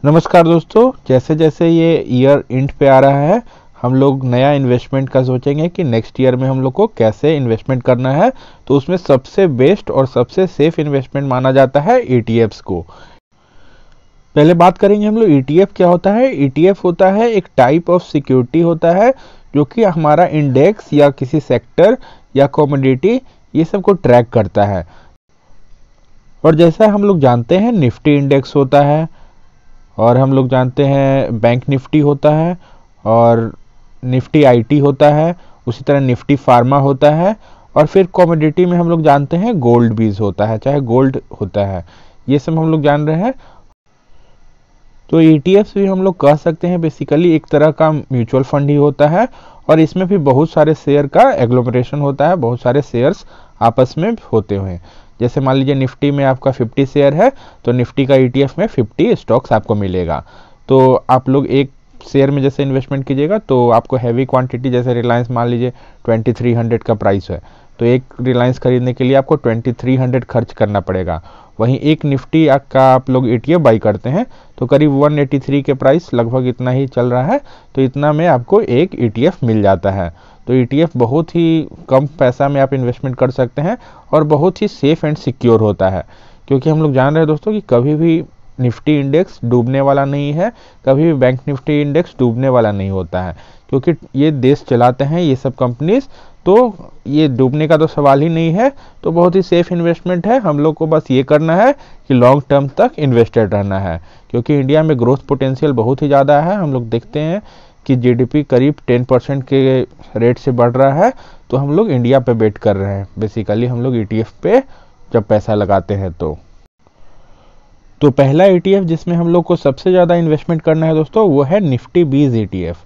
नमस्कार दोस्तों, जैसे जैसे ये ईयर एंड पे आ रहा है हम लोग नया इन्वेस्टमेंट का सोचेंगे कि नेक्स्ट ईयर में हम लोग को कैसे इन्वेस्टमेंट करना है। तो उसमें सबसे बेस्ट और सबसे सेफ इन्वेस्टमेंट माना जाता है ईटीएफ्स को। पहले बात करेंगे हम लोग ईटीएफ क्या होता है। ईटीएफ होता है एक टाइप ऑफ सिक्योरिटी होता है जो कि हमारा इंडेक्स या किसी सेक्टर या कमोडिटी ये सब को ट्रैक करता है। और जैसा हम लोग जानते हैं निफ्टी इंडेक्स होता है, और हम लोग जानते हैं बैंक निफ्टी होता है, और निफ्टी आईटी होता है, उसी तरह निफ्टी फार्मा होता है, और फिर कमोडिटी में हम लोग जानते हैं गोल्ड बीज होता है, चाहे गोल्ड होता है। ये सब हम लोग जान रहे हैं। तो ईटीएफ भी हम लोग कह सकते हैं बेसिकली एक तरह का म्यूचुअल फंड ही होता है, और इसमें भी बहुत सारे शेयर का एग्लोमरेशन होता है, बहुत सारे शेयर्स आपस में होते हुए। जैसे मान लीजिए निफ्टी में आपका 50 शेयर है तो निफ्टी का ईटीएफ में 50 स्टॉक्स आपको मिलेगा। तो आप लोग एक शेयर में जैसे इन्वेस्टमेंट कीजिएगा तो आपको हैवी क्वांटिटी, जैसे रिलायंस मान लीजिए 2300 का प्राइस है, तो एक रिलायंस खरीदने के लिए आपको 2300 खर्च करना पड़ेगा। वहीं एक निफ्टी का आप लोग ईटीएफ बाई करते हैं तो करीब 183 के प्राइस लगभग इतना ही चल रहा है, तो इतना में आपको एक ईटीएफ मिल जाता है। तो ईटीएफ बहुत ही कम पैसा में आप इन्वेस्टमेंट कर सकते हैं और बहुत ही सेफ एंड सिक्योर होता है, क्योंकि हम लोग जान रहे हैं दोस्तों कि कभी भी निफ्टी इंडेक्स डूबने वाला नहीं है, कभी भी बैंक निफ्टी इंडेक्स डूबने वाला नहीं होता है, क्योंकि ये देश चलाते हैं ये सब कंपनीज। तो ये डूबने का तो सवाल ही नहीं है। तो बहुत ही सेफ इन्वेस्टमेंट है। हम लोग को बस ये करना है कि लॉन्ग टर्म तक इन्वेस्टेड रहना है, क्योंकि इंडिया में ग्रोथ पोटेंशियल बहुत ही ज़्यादा है। हम लोग देखते हैं कि जीडीपी करीब 10% के रेट से बढ़ रहा है, तो हम लोग इंडिया पे बेट कर रहे हैं बेसिकली। हम लोग ईटीएफ पे जब पैसा लगाते हैं तो पहला ईटीएफ जिसमें हम लोग को सबसे ज़्यादा इन्वेस्टमेंट करना है दोस्तों वो है निफ्टी बीज ईटीएफ।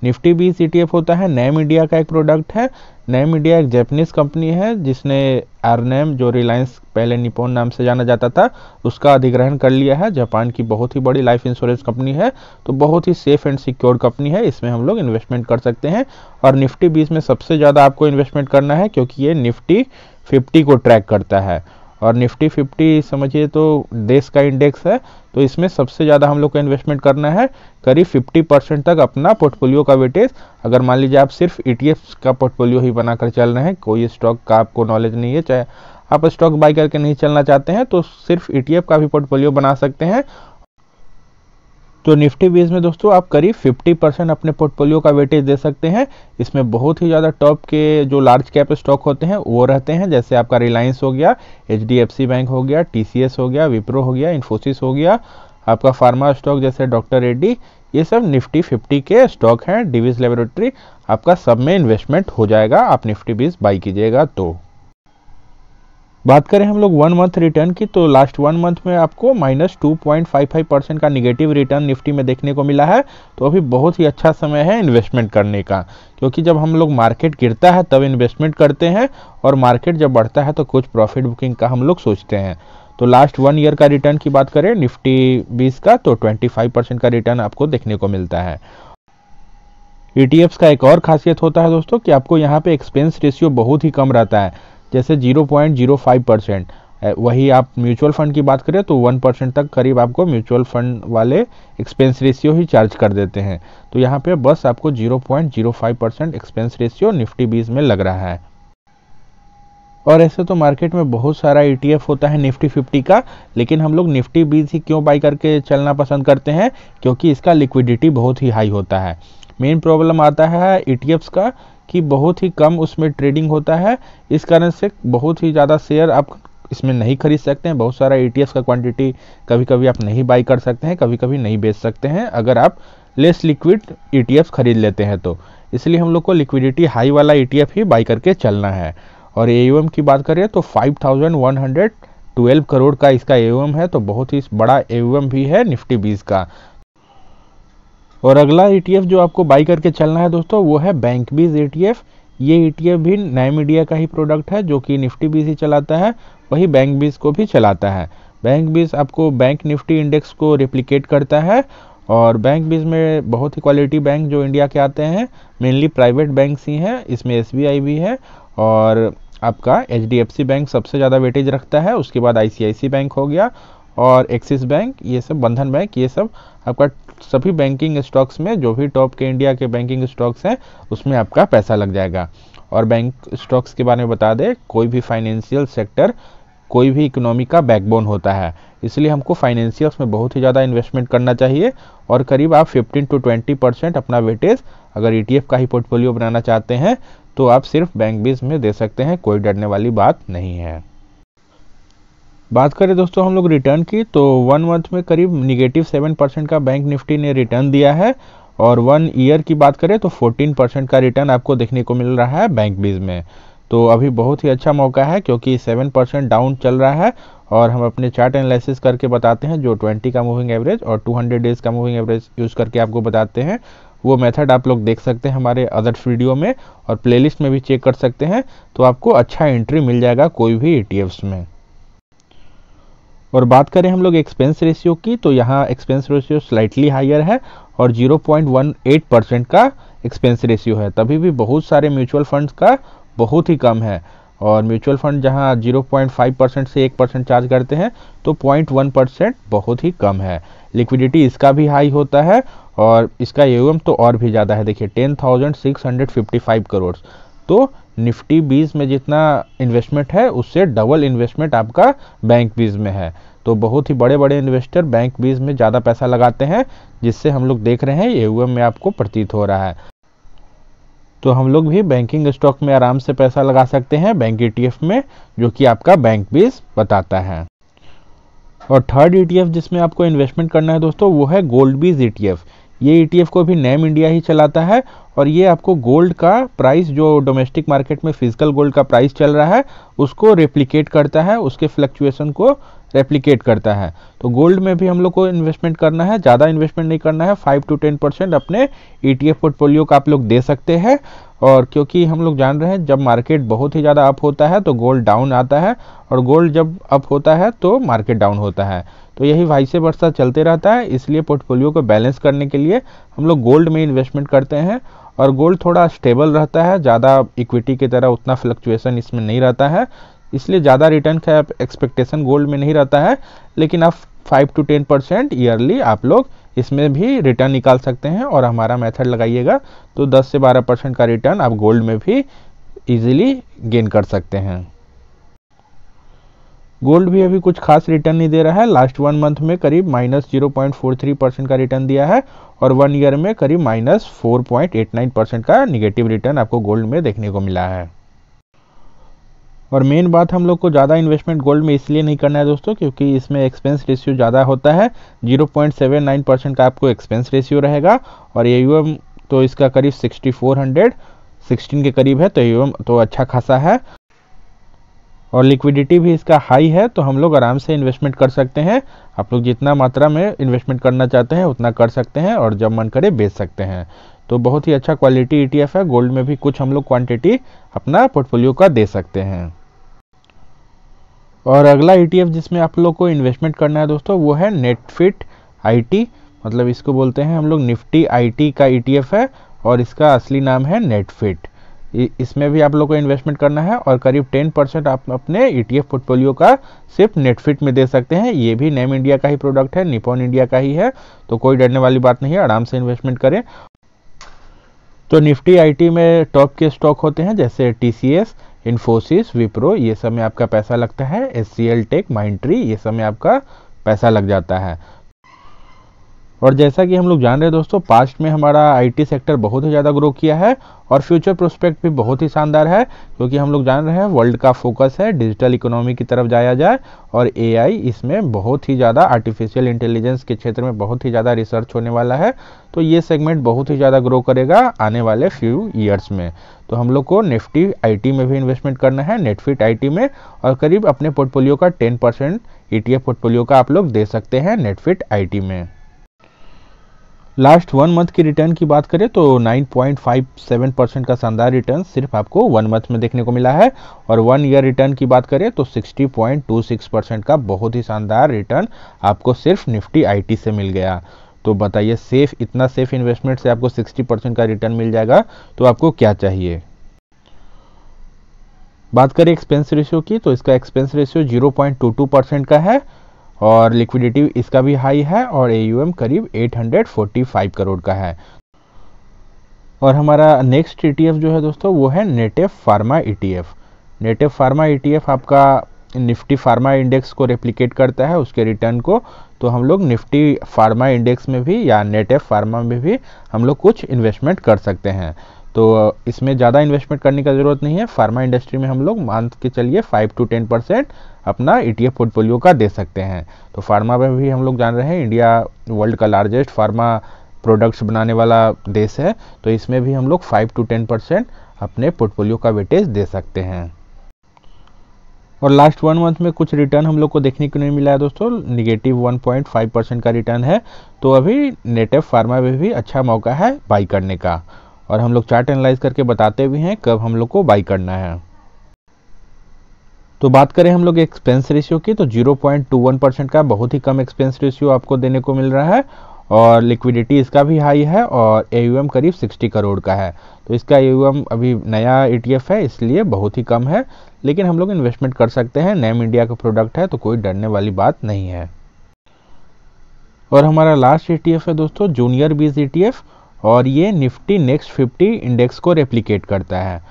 निफ्टी बीज ईटीएफ होता है नैम इंडिया का एक प्रोडक्ट है। नैम इंडिया एक जापानीज कंपनी है जिसने आरनैम, जो रिलायंस पहले निप्पॉन नाम से जाना जाता था, उसका अधिग्रहण कर लिया है। जापान की बहुत ही बड़ी लाइफ इंश्योरेंस कंपनी है, तो बहुत ही सेफ एंड सिक्योर कंपनी है। इसमें हम लोग इन्वेस्टमेंट कर सकते हैं। और निफ्टी बीज में सबसे ज़्यादा आपको इन्वेस्टमेंट करना है क्योंकि ये निफ्टी 50 को ट्रैक करता है। और निफ्टी 50 समझिए तो देश का इंडेक्स है, तो इसमें सबसे ज़्यादा हम लोग को इन्वेस्टमेंट करना है। करीब 50% तक अपना पोर्टफोलियो का वेटेज, अगर मान लीजिए आप सिर्फ ईटीएफ का पोर्टफोलियो ही बनाकर चल रहे हैं, कोई स्टॉक का आपको नॉलेज नहीं है, चाहे आप स्टॉक बाई करके नहीं चलना चाहते हैं, तो सिर्फ ईटीएफ का भी पोर्टफोलियो बना सकते हैं। तो निफ्टी बीज में दोस्तों आप करीब 50% अपने पोर्टफोलियो का वेटेज दे सकते हैं। इसमें बहुत ही ज़्यादा टॉप के जो लार्ज कैप स्टॉक होते हैं वो रहते हैं, जैसे आपका रिलायंस हो गया, एचडीएफसी बैंक हो गया, टीसीएस हो गया, विप्रो हो गया, इन्फोसिस हो गया, आपका फार्मा स्टॉक जैसे डॉक्टर रेड्डी, ये सब निफ्टी 50 के स्टॉक हैं। डिवीज लेबोरेटरी, आपका सब में इन्वेस्टमेंट हो जाएगा आप निफ्टी बीज बाई कीजिएगा। तो बात करें हम लोग 1 मंथ रिटर्न की, तो लास्ट 1 मंथ में आपको -2.55% का निगेटिव रिटर्न निफ्टी में देखने को मिला है। तो अभी बहुत ही अच्छा समय है इन्वेस्टमेंट करने का, क्योंकि जब हम लोग मार्केट गिरता है तब इन्वेस्टमेंट करते हैं, और मार्केट जब बढ़ता है तो कुछ प्रॉफिट बुकिंग का हम लोग सोचते हैं। तो लास्ट 1 ईयर का रिटर्न की बात करें निफ्टी 20 का, तो 25% का रिटर्न आपको देखने को मिलता है। ईटीएफ्स का एक और खासियत होता है दोस्तों कि आपको यहाँ पे एक्सपेंस रेशियो बहुत ही कम रहता है, जैसे 0.05%। वही आप म्यूचुअल फंड की बात करें तो 1% तक करीब आपको म्यूचुअल फंड वाले एक्सपेंस रेशियो ही चार्ज कर देते हैं। तो यहाँ पे बस आपको 0.05% एक्सपेंस रेशियो निफ्टी बीज में लग रहा है। और ऐसे तो मार्केट में बहुत सारा ईटीएफ होता है निफ्टी 50 का, लेकिन हम लोग निफ्टी बीज ही क्यों बाई करके चलना पसंद करते हैं, क्योंकि इसका लिक्विडिटी बहुत ही हाई होता है। मेन प्रॉब्लम आता है ईटीएफ्स का कि बहुत ही कम उसमें ट्रेडिंग होता है, इस कारण से बहुत ही ज़्यादा शेयर आप इसमें नहीं खरीद सकते हैं। बहुत सारा ईटीएफ का क्वांटिटी कभी कभी आप नहीं बाई कर सकते हैं, कभी कभी नहीं बेच सकते हैं अगर आप लेस लिक्विड ईटीएफ खरीद लेते हैं तो। इसलिए हम लोग को लिक्विडिटी हाई वाला ईटीएफ ही बाई करके चलना है। और एयूएम की बात करें तो 5112 करोड़ का इसका एयूएम है, तो बहुत ही बड़ा एयूएम भी है निफ्टी बीज का। और अगला ईटीएफ जो आपको बाई करके चलना है दोस्तों वो है बैंक बीज ईटीएफ। ये ईटीएफ भी नैम इंडिया का ही प्रोडक्ट है, जो कि निफ्टी बीज ही चलाता है, वही बैंक बीज को भी चलाता है। बैंक बीज आपको बैंक निफ्टी इंडेक्स को रेप्लिकेट करता है, और बैंक बीज में बहुत ही क्वालिटी बैंक जो इंडिया के आते हैं मेनली प्राइवेट बैंक्स ही हैं। इसमें एसबीआई भी है, और आपका एचडीएफसी बैंक सबसे ज़्यादा वेटेज रखता है, उसके बाद आईसीआईसी बैंक हो गया, और एक्सिस बैंक, ये सब बंधन बैंक, ये सब आपका सभी बैंकिंग स्टॉक्स में जो भी टॉप के इंडिया के बैंकिंग स्टॉक्स हैं उसमें आपका पैसा लग जाएगा। और बैंक स्टॉक्स के बारे में बता दें, कोई भी फाइनेंशियल सेक्टर कोई भी इकोनॉमी का बैकबोन होता है, इसलिए हमको फाइनेंशियल्स में बहुत ही ज़्यादा इन्वेस्टमेंट करना चाहिए। और करीब आप 15 to 20% अपना वेटेज अगर ETF का ही पोर्टफोलियो बनाना चाहते हैं तो आप सिर्फ बैंक बीज में दे सकते हैं, कोई डरने वाली बात नहीं है। बात करें दोस्तों हम लोग रिटर्न की, तो 1 मंथ में करीब -7% का बैंक निफ्टी ने रिटर्न दिया है। और 1 ईयर की बात करें तो 14% का रिटर्न आपको देखने को मिल रहा है बैंक बीज में। तो अभी बहुत ही अच्छा मौका है क्योंकि 7% डाउन चल रहा है। और हम अपने चार्ट एनालिसिस करके बताते हैं, जो 20 का मूविंग एवरेज और 200 डेज का मूविंग एवरेज यूज़ करके आपको बताते हैं। वो मेथड आप लोग देख सकते हैं हमारे अदर्स वीडियो में, और प्लेलिस्ट में भी चेक कर सकते हैं, तो आपको अच्छा एंट्री मिल जाएगा कोई भी ETFs में। और बात करें हम लोग एक्सपेंस रेशियो की, तो यहाँ एक्सपेंस रेशियो स्लाइटली हायर है और 0.18% का एक्सपेंस रेशियो है। तभी भी बहुत सारे म्यूचुअल फंड्स का बहुत ही कम है। और म्यूचुअल फंड जहाँ 0.5% से 1% चार्ज करते हैं, तो 0.1% बहुत ही कम है। लिक्विडिटी इसका भी हाई होता है और इसका AUM तो और भी ज़्यादा है, देखिए 10,655 करोड़। तो निफ्टी 20 में जितना इन्वेस्टमेंट है उससे डबल इन्वेस्टमेंट आपका बैंक बीज में है। तो बहुत ही बड़े बड़े इन्वेस्टर बैंक बीज में ज़्यादा पैसा लगाते हैं, जिससे हम लोग देख रहे हैं AUM में आपको प्रतीत हो रहा है। तो हम लोग भी बैंकिंग स्टॉक में आराम से पैसा लगा सकते हैं बैंक ETF में, जो कि आपका बैंक बीज बताता है। और थर्ड ETF जिसमें आपको इन्वेस्टमेंट करना है दोस्तों, वो है गोल्ड बीज ETF। ये ETF को भी नेम इंडिया ही चलाता है और ये आपको गोल्ड का प्राइस, जो डोमेस्टिक मार्केट में फिजिकल गोल्ड का प्राइस चल रहा है, उसको रेप्लिकेट करता है, उसके फ्लक्चुएशन को रेप्लिकेट करता है। तो गोल्ड में भी हम लोग को इन्वेस्टमेंट करना है, ज़्यादा इन्वेस्टमेंट नहीं करना है, 5 to 10% अपने ETF पोर्टफोलियो का आप लोग दे सकते हैं। और क्योंकि हम लोग जान रहे हैं जब मार्केट बहुत ही ज़्यादा अप होता है तो गोल्ड डाउन आता है, और गोल्ड जब अप होता है तो मार्केट डाउन होता है। तो यही वाइस वर्सा चलते रहता है, इसलिए पोर्टफोलियो को बैलेंस करने के लिए हम लोग गोल्ड में इन्वेस्टमेंट करते हैं। और गोल्ड थोड़ा स्टेबल रहता है, ज़्यादा इक्विटी की तरह उतना फ्लक्चुएशन इसमें नहीं रहता है, इसलिए ज़्यादा रिटर्न का एक्सपेक्टेशन गोल्ड में नहीं रहता है। लेकिन आप 5 to 10% ईयरली आप लोग इसमें भी रिटर्न निकाल सकते हैं। और हमारा मेथड लगाइएगा तो 10 से 12% का रिटर्न आप गोल्ड में भी इजीली गेन कर सकते हैं। गोल्ड भी अभी कुछ खास रिटर्न नहीं दे रहा है, लास्ट 1 मंथ में करीब -0.43% का रिटर्न दिया है, और 1 ईयर में करीब -4.89% का निगेटिव रिटर्न आपको गोल्ड में देखने को मिला है। और मेन बात, हम लोग को ज़्यादा इन्वेस्टमेंट गोल्ड में इसलिए नहीं करना है दोस्तों, क्योंकि इसमें एक्सपेंस रेशियो ज़्यादा होता है। 0.79% का आपको एक्सपेंस रेशियो रहेगा, और AUM तो इसका करीब 6416 के करीब है, तो AUM तो अच्छा खासा है। और लिक्विडिटी भी इसका हाई है, तो हम लोग आराम से इन्वेस्टमेंट कर सकते हैं। आप लोग जितना मात्रा में इन्वेस्टमेंट करना चाहते हैं उतना कर सकते हैं, और जब मन करे बेच सकते हैं। तो बहुत ही अच्छा क्वालिटी ETF है। गोल्ड में भी कुछ हम लोग क्वांटिटी अपना पोर्टफोलियो का दे सकते हैं। और अगला ETF जिसमें आप लोग को इन्वेस्टमेंट करना है दोस्तों, वो है नेटफिट IT, मतलब इसको बोलते हैं हम लोग निफ्टी IT का ETF है, और इसका असली नाम है नेटफिट। इसमें भी आप लोग को इन्वेस्टमेंट करना है, और करीब 10% आप अपने ETF पोर्टफोलियो का सिर्फ नेटफिट में दे सकते हैं। ये भी नेम इंडिया का ही प्रोडक्ट है, निपॉन इंडिया का ही है, तो कोई डरने वाली बात नहीं है, आराम से इन्वेस्टमेंट करें। तो निफ्टी IT में टॉप के स्टॉक होते हैं जैसे TCS, इन्फोसिस, विप्रो, ये सब में आपका पैसा लगता है। HCL टेक, माइंडट्री, ये सब में आपका पैसा लग जाता है। और जैसा कि हम लोग जान रहे हैं दोस्तों, पास्ट में हमारा IT सेक्टर बहुत ही ज़्यादा ग्रो किया है, और फ्यूचर प्रोस्पेक्ट भी बहुत ही शानदार है, क्योंकि हम लोग जान रहे हैं वर्ल्ड का फोकस है डिजिटल इकोनॉमी की तरफ जाया जाए, और AI इसमें बहुत ही ज़्यादा, आर्टिफिशियल इंटेलिजेंस के क्षेत्र में बहुत ही ज़्यादा रिसर्च होने वाला है। तो ये सेगमेंट बहुत ही ज़्यादा ग्रो करेगा आने वाले फ्यू ईयर्स में। तो हम लोग को निफ्टी IT में भी इन्वेस्टमेंट करना है, नेटफिट IT में, और करीब अपने पोर्टफोलियो का 10% ETF पोर्टफोलियो का आप लोग दे सकते हैं नेटफिट IT में। लास्ट 1 मंथ की रिटर्न की बात करें तो 9.57% का शानदार रिटर्न सिर्फ आपको 1 मंथ में देखने को मिला है, और 1 ईयर रिटर्न की बात करें तो 60.26% का बहुत ही शानदार रिटर्न आपको सिर्फ निफ्टी IT से मिल गया। तो बताइए, इतना सेफ इन्वेस्टमेंट से आपको 60% का रिटर्न मिल जाएगा, तो आपको क्या चाहिए। बात करें एक्सपेंस रेशियो की, तो इसका एक्सपेंस रेशियो 0.22% का है, और लिक्विडिटी इसका भी हाई है और AUM करीब 845 करोड़ का है। और हमारा नेक्स्ट ETF जो है दोस्तों वो है native pharma ETF। Native pharma ETF आपका निफ्टी फार्मा इंडेक्स को रेप्लिकेट करता है, उसके रिटर्न को। तो हम लोग निफ्टी फार्मा इंडेक्स में भी या नेटिव फार्मा में भी हम लोग कुछ इन्वेस्टमेंट कर सकते हैं। तो इसमें ज़्यादा इन्वेस्टमेंट करने का ज़रूरत नहीं है। फार्मा इंडस्ट्री में हम लोग मान के चलिए 5 to 10% अपना ETF पोर्टफोलियो का दे सकते हैं। तो फार्मा में भी हम लोग जान रहे हैं इंडिया वर्ल्ड का लार्जेस्ट फार्मा प्रोडक्ट्स बनाने वाला देश है, तो इसमें भी हम लोग 5 to 10% अपने पोर्टफोलियो का वेटेज दे सकते हैं। और लास्ट 1 मंथ में कुछ रिटर्न हम लोग को देखने को नहीं मिला है दोस्तों, निगेटिव 1.5% का रिटर्न है। तो अभी नेटिव फार्मा में भी अच्छा मौका है बाई करने का, और हम लोग चार्ट एनालाइज करके बताते भी हैं कब हम लोग को बाई करना है। तो बात करें हम लोग एक्सपेंस रेशियो की, तो 0.21% का बहुत ही कम एक्सपेंस रेशियो आपको देने को मिल रहा है, और लिक्विडिटी इसका भी हाई है, और AUM करीब 60 करोड़ का है। तो इसका AUM अभी नया ETF है इसलिए बहुत ही कम है, लेकिन हम लोग इन्वेस्टमेंट कर सकते हैं। नेम इंडिया का प्रोडक्ट है तो कोई डरने वाली बात नहीं है। और हमारा लास्ट ETF है दोस्तों जूनियर बीज ETF, और ये निफ्टी नेक्स्ट 50 इंडेक्स को रेप्लिकेट करता है।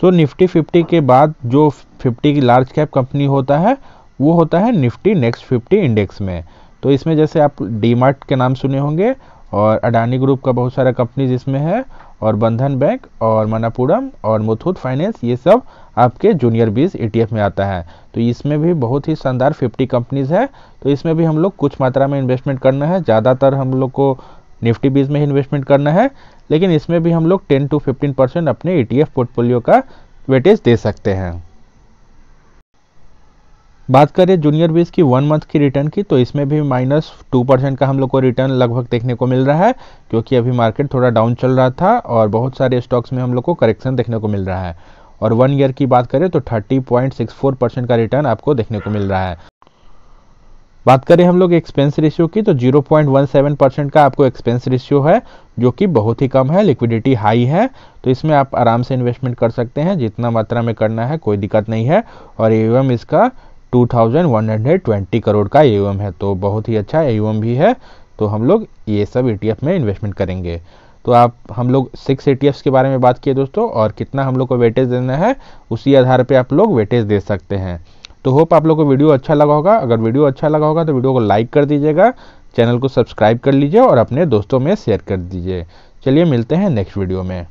तो निफ्टी 50 के बाद जो 50 की लार्ज कैप कंपनी होता है वो होता है निफ्टी नेक्स्ट 50 इंडेक्स में। तो इसमें जैसे आप डीमार्ट के नाम सुने होंगे, और अडानी ग्रुप का बहुत सारा कंपनीज इसमें है, और बंधन बैंक और मणप्पुरम और मुथूट फाइनेंस, ये सब आपके जूनियर बीज ETF में आता है। तो इसमें भी बहुत ही शानदार 50 कंपनीज है, तो इसमें भी हम लोग कुछ मात्रा में इन्वेस्टमेंट करना है। ज़्यादातर हम लोग को निफ्टी बीज में ही इन्वेस्टमेंट करना है, लेकिन इसमें भी हम लोग 10 to 15% अपने ETF पोर्टफोलियो का वेटेज दे सकते हैं। बात करें जूनियर बीज की 1 मंथ की रिटर्न की, तो इसमें भी -2% का हम लोग को रिटर्न लगभग देखने को मिल रहा है, क्योंकि अभी मार्केट थोड़ा डाउन चल रहा था और बहुत सारे स्टॉक्स में हम लोग को करेक्शन देखने को मिल रहा है। और 1 ईयर की बात करें तो 30.64% का रिटर्न आपको देखने को मिल रहा है। बात करें हम लोग एक्सपेंस रेशियो की, तो 0.17% का आपको एक्सपेंस रेशियो है, जो कि बहुत ही कम है। लिक्विडिटी हाई है, तो इसमें आप आराम से इन्वेस्टमेंट कर सकते हैं, जितना मात्रा में करना है कोई दिक्कत नहीं है। और AUM इसका 2120 करोड़ का AUM है, तो बहुत ही अच्छा AUM भी है। तो हम लोग ये सब ETF में इन्वेस्टमेंट करेंगे। तो हम लोग 6 ETFs के बारे में बात किए दोस्तों, और कितना हम लोग को वेटेज देना है उसी आधार पे आप लोग वेटेज दे सकते हैं। तो होप आप लोग को वीडियो अच्छा लगा होगा। अगर वीडियो अच्छा लगा होगा तो वीडियो को लाइक कर दीजिएगा, चैनल को सब्सक्राइब कर लीजिए और अपने दोस्तों में शेयर कर दीजिए। चलिए मिलते हैं नेक्स्ट वीडियो में।